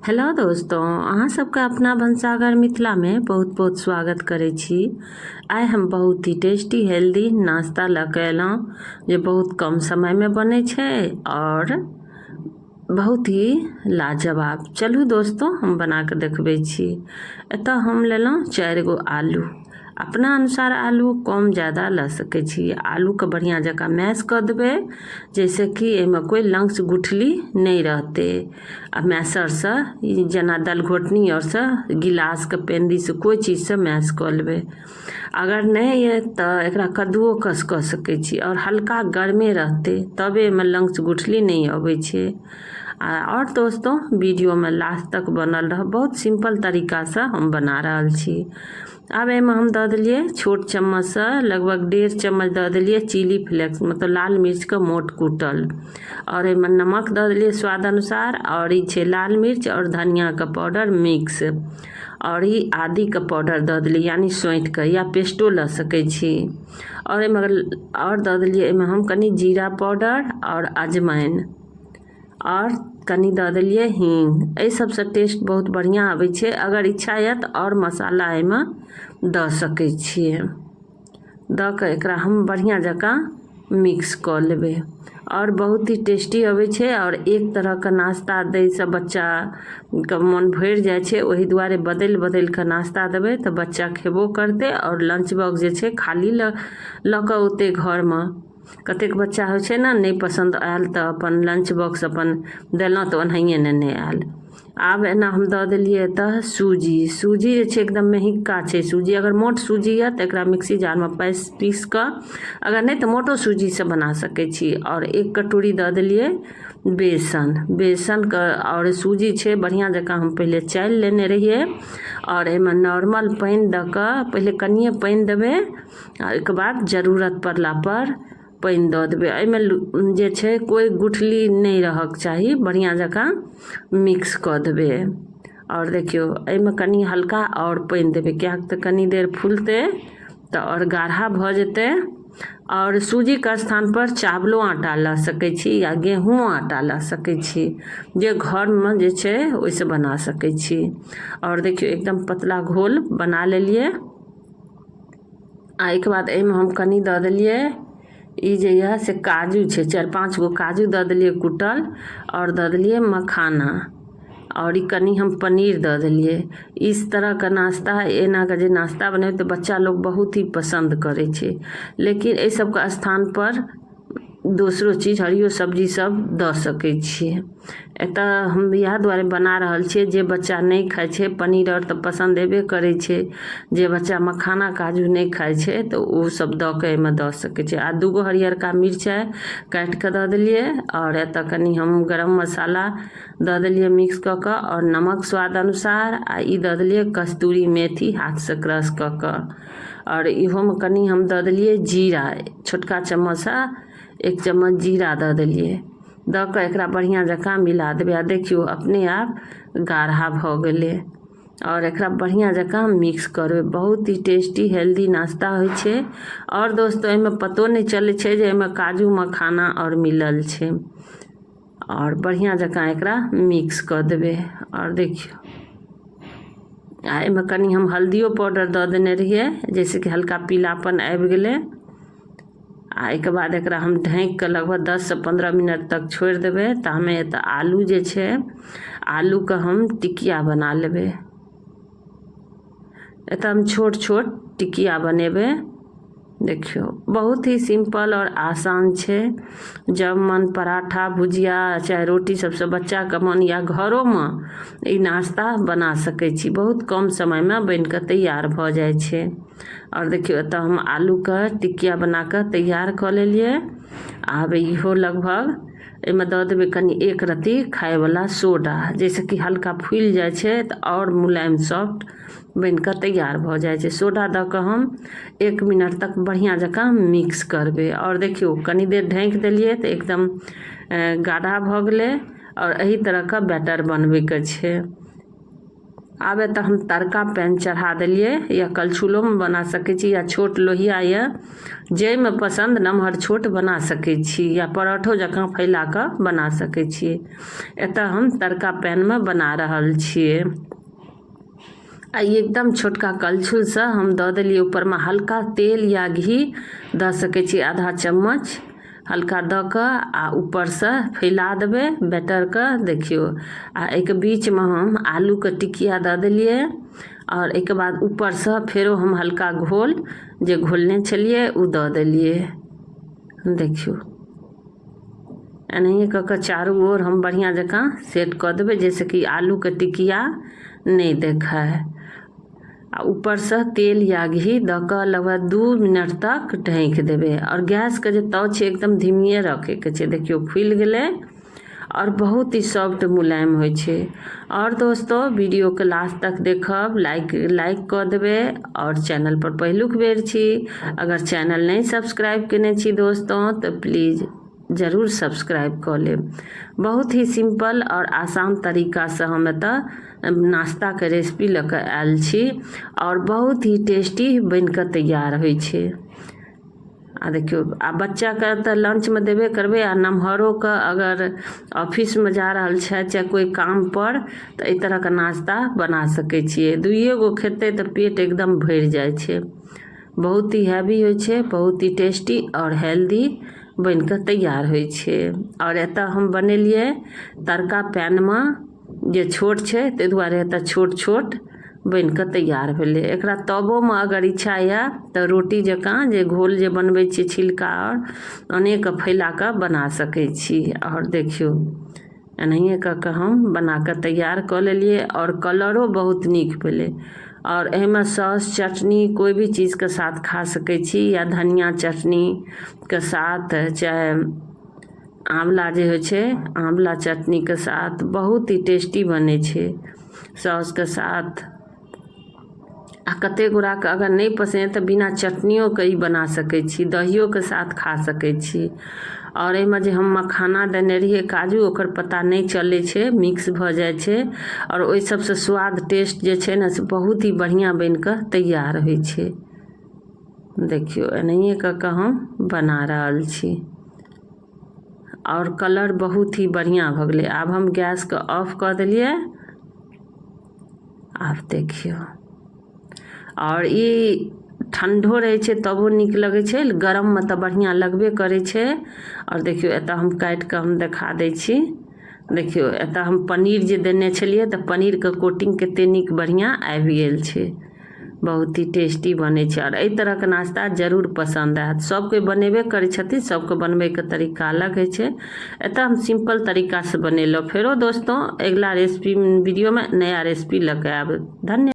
Hello दोस्तों, अहाँ सबका अपना भनसाघर मिथिला में बहुत बहुत स्वागत करै छी। आइ हम बहुत ही टेस्टी हेल्दी नाश्ता लऽ कऽ अयलहुँ जे बहुत कम समय में बनै छै और बहुत ही लाजवाब। चलू दोस्तों, हम बना कऽ देखबै छी। एतऽ हम लेलहुँ 4 गो आलू। अपना अनुसार आलू कम ज़्यादा लऽ सकै छी। आलू के बढ़िया जकाँ मैश कऽ देबै, जैसे कि एहिमे कोई लंग्स गुठली नहीं रहते। आ मैसर से जेना दल घोटनी और से गिलास के पेंदी से कोई चीज से मैश कऽ लेबै। अगर नहीं है तो एकरा कद्दुओ कस कऽ सकै छी और हल्का गर्मे रहते, तबे एहिमे लंग्स गुठली नहीं अबै छै। और दोस्तों, वीडियो में लास्ट तक बनल रह, बहुत सिंपल तरीका से हम बना रहल छी। अब एहिमे हम दऽ देलिए छोट चम्मच से लगभग 1.5 चम्मच दऽ देलिए चिली फ्लेक्स, मतलब लाल मिर्च के मोट कूटल। और एहिमे नमक दऽ देलिए स्वाद अनुसार, और ई छै लाल मिर्च और धनिया के पाउडर मिक्स। और ई आदी के पाउडर दऽ देलिए, यानी सौंठ के, या पेस्टो लऽ सकै छी। और एहिमे और दऽ देलिए एहिमे हम कनी जीरा पाउडर और अजवाइन, और कनी दऽ देलिए हींग। एहि सबसे टेस्ट बहुत बढ़िया आबै छै। अगर इच्छा है तो और मसाला एहिमे दऽ सकै छियै। दऽ कऽ एकरा हम बढ़िया जकाँ मिक्स कऽ लेबै और बहुत ही टेस्टी अबै छै। और एक तरह के नाश्ता दै से बच्चा के मन भरि जाइ छै, ओहि दुआरे बदलि बदलि के नाश्ता देबै तऽ बच्चा खेबो करतै और लंच बॉक्स जे छै खाली लऽ कऽ औतै घर में। कतेक बच्चा होइ छै ना, नहीं पसंद आयल तऽ अपन लंच बॉक्स अपन देलहुँ तऽ ओनाहिए नेने आयल। आब एना हम दऽ देलिए तऽ सूजी जे छै एकदम मेहिका छै सूजी। अगर मोट सूजी है तऽ एकरा मिक्सी जार में पीस कऽ, अगर नहीं तो मोटो सूजी से बना सकै छी। और 1 कटोरी दऽ देलिए बेसन के, और सूजी छै बढ़िया जकाँ हम पहले चालि लेने रहिए। और एहिमे नॉर्मल पानि दऽ कऽ पहले कनिए पानि देबै, और ओहिके बाद जरूरत पड़ला पर पानि दऽ देबै। एहिमे जे छै कोई गुठली नहीं रहक चाही, बढ़िया जकाँ मिक्स कऽ देबै। और देखियो एहिमे कनी हल्का और पानि देबै, कियाक तऽ कनी देर फूलते तऽ और गाढ़ा भऽ जेतै। और सूजी के स्थान पर चावलो आटा लऽ सकै छी या गेहूँ आटा लऽ सकै छी, जे घर में जे छै ओइसे बना सकै छी। और देखियो एकदम पतला घोल बना लेलिए। आ एक बाद एहिमे हम कनी दऽ देलिए ई जे यह से काजू छै, 4-5 गो काजू दऽ देलिए कुटल, और दऽ देलिए मखाना, और ई कनी हम पनीर दऽ देलिए। इस तरह का नाश्ता, एना का जे नाश्ता बने तो बच्चा लोग बहुत ही पसंद करे छै। लेकिन एहि सब का स्थान पर दूसरो चीज हरियो सब्जी सब दऽ सकै छियै। एतऽ हम इएह दुआरे बना रहल छियै, जे बच्चा नहीं खाइ छै पनीर और तऽ पसंद हेबे करै छै, जे बच्चा मखाना काजू नहीं खाइ छै तऽ ओ सब दऽ के एहिमे दऽ सकै छै। आ 2 गो हरियरका मिरचाइ काटि कऽ दऽ देलिए। और एतऽ कनी हम गरम मसाला दऽ देलिए मिक्स कऽ कऽ, और नमक स्वाद अनुसार। आ ई दऽ देलिए कस्तूरी मेथी हाथ से क्रश कऽ कऽ। और इहो में कनी हम दऽ देलिए जीरा, छोटका चम्मच से 1 चम्मच जीरा दऽ देलिए। दऽ कऽ एकरा बढ़िया जकाँ मिला देबै। आ देखियो अपने आप गाढ़ा भऽ गेलै। और एकरा बढ़िया जकाँ मिक्स करबै। बहुत ही टेस्टी हेल्दी नाश्ता होइ छै। और दोस्तों, एहिमे पतो नहीं चलै छै जे एहिमे काजू मखाना और मिलल छै। और बढ़िया जकाँ एकरा मिक्स कऽ देबै। और देखियो आ एहिमे कनी हम हल्दियो पाउडर दऽ देने रहिए, जैसे कि हल्का पीलापन आबि गेलै। आ एहिके बाद एकरा हम ढाँकि कऽ लगभग 10 से 15 मिनट तक छोड़ि देबै। तामे एतऽ आलू जे छै, आलू के हम टिकिया बना लेबै। एतऽ हम छोट छोट टिकिया बनेबै। देखियो बहुत ही सिंपल और आसान छै। जब मन पराठा भुजिया चाहे रोटी सबसे बच्चा के मन, या घरों में ई नाश्ता बना सकै छी। बहुत कम समय में बन के तैयार भऽ जाइ छै। और देखियो एतऽ हम आलू के टिकिया बना के तैयार कऽ लेलिए। आब इहो लगभग एहिमे दऽ देबै कनी 1 रत्ती खाए वाला सोडा, जैसे कि हल्का फूलि जाइ छै तऽ और मुलायम सॉफ्ट बन के तैयार भऽ जाइ छै। सोडा दऽ कऽ हम 1 मिनट तक बढ़िया जकाँ मिक्स करबै। और देखियो कनी देर ढाँकि देलिए तऽ एकदम गाढ़ा भऽ गेलै। और एही तरह का बैटर बनबै के छै। आब एतऽ हम तड़का पैन चढ़ा देलिए, या कलछुलो में बना सकै छी, या छोट लोहिया या जाहिमे पसंद नमहर छोट बना सकै छी, या पराठो जकाँ फैला कऽ बना सकै छी। एतऽ हम तड़का पैन में बना रहल छियै। आ एकदम छोटका कलछुल से हम दऽ देलिए ऊपर में हल्का तेल या घी दऽ सकै छी, आधा चम्मच हल्का दऽ कऽ आ ऊपर से फैला देबै बैटर के। देखियो आ एक बीच में हम आलू के टिकिया दऽ देलिए, और एक बाद ऊपर से फेरो हम हल्का घोल जे घोलने छलिए उ दऽ देलिए। देखियो एनाहिए कऽ चारू ओर हम बढ़िया जकाँ सेट कऽ देबै, जैसे कि आलू के टिकिया नहीं देखाय। आ ऊपर से तेल या घी दऽ कऽ लगभग 2 मिनट तक ढक देबै, और गैस के जे तव छै एकदम धीमिए रखे के छै। देखियो फूल गेलै और बहुत ही सॉफ्ट मुलायम होइ छै। और दोस्तों वीडियो के लास्ट तक देखब, लाइक कऽ देबै, और चैनल पर पहिलुक बेर छी अगर चैनल नहीं सब्सक्राइब केने छी दोस्तों तो प्लीज जरूर सब्सक्राइब कऽ लेब। बहुत ही सिंपल और आसान तरीका से हम एतऽ नाश्ता के रेसिपी लऽ कऽ आयल छी, और बहुत ही टेस्टी बन कऽ तैयार होइ छै। आ देखियो आ बच्चा के तऽ लंच में देबे करबै, आ नमहरो के अगर ऑफिस में जा रहल छै चाहे कोई काम पर तऽ एहि तरह के नाश्ता बना सकै छियै। 2 गो खेतै तऽ पेट एकदम भरि जाइ छै। बहुत ही हैवी होइ छै, बहुत ही टेस्टी और हेल्दी बन कऽ तैयार होइ छै। और एतऽ हम बनेलिए तड़का पैन में जे छोट छै ताहि दुआरे एतऽ छोट छोट बन कऽ तैयार भेलै। एकरा तवो में अगर इच्छा या तऽ रोटी जकाँ जे घोल जे बनबै छी छिलका और अनेक फैला कऽ बना सकै छी। और देखियो एनाहिए कऽ कऽ हम बना कऽ तैयार कऽ लेलिए, और कलरो बहुत नीक भेलै। और एहिमे सॉस चटनी कोई भी चीज के साथ खा सकै छी, या धनिया चटनी के साथ, चाहे आंवला जे होइ छै आंवला चटनी के साथ बहुत ही टेस्टी बने छै सॉस के साथ। आ कते गोरा के अगर नहीं पसंद तऽ बिना चटनियों के ही बना सकै छी, दहियो के साथ खा सकै छी। और एहिमे जे हम मखाना देने रहिए काजू, ओकर पता नहीं चले छै, मिक्स भऽ जाइ छै, और ओहि सबसे स्वाद टेस्ट जे छै ने से बहुत ही बढ़िया बन कऽ तैयार होइ छै। देखियो एनाहिए कऽ कऽ हम बना रहल छी, और कलर बहुत ही बढ़िया भऽ गेलै। आब हम गैस के ऑफ कऽ देलिए। आब देखियो, और ई ठंडो रहे छै तबो नीक लगे छै, गरम में तऽ बढ़िया लगबे करे छै। और देखियो एतऽ हम काट कऽ हम देखा दै छी। देखियो एतऽ हम पनीर जे देने छलिए तऽ पनीर के कोटिंग कते नीक बढ़िया आबि गेल छै, बहुत ही टेस्टी बने छै। और एहि तरह के नाश्ता जरूर पसंद आयत। सब कोई बनेबे करे छथिन, सबके बनबे के तरीका अलग है छै। एतऽ हम सिंपल तरीका से बनेलो। फेरो दोस्तों अगला रेसिपी वीडियो में नया रेसिपी लेके आब। धन्यवाद।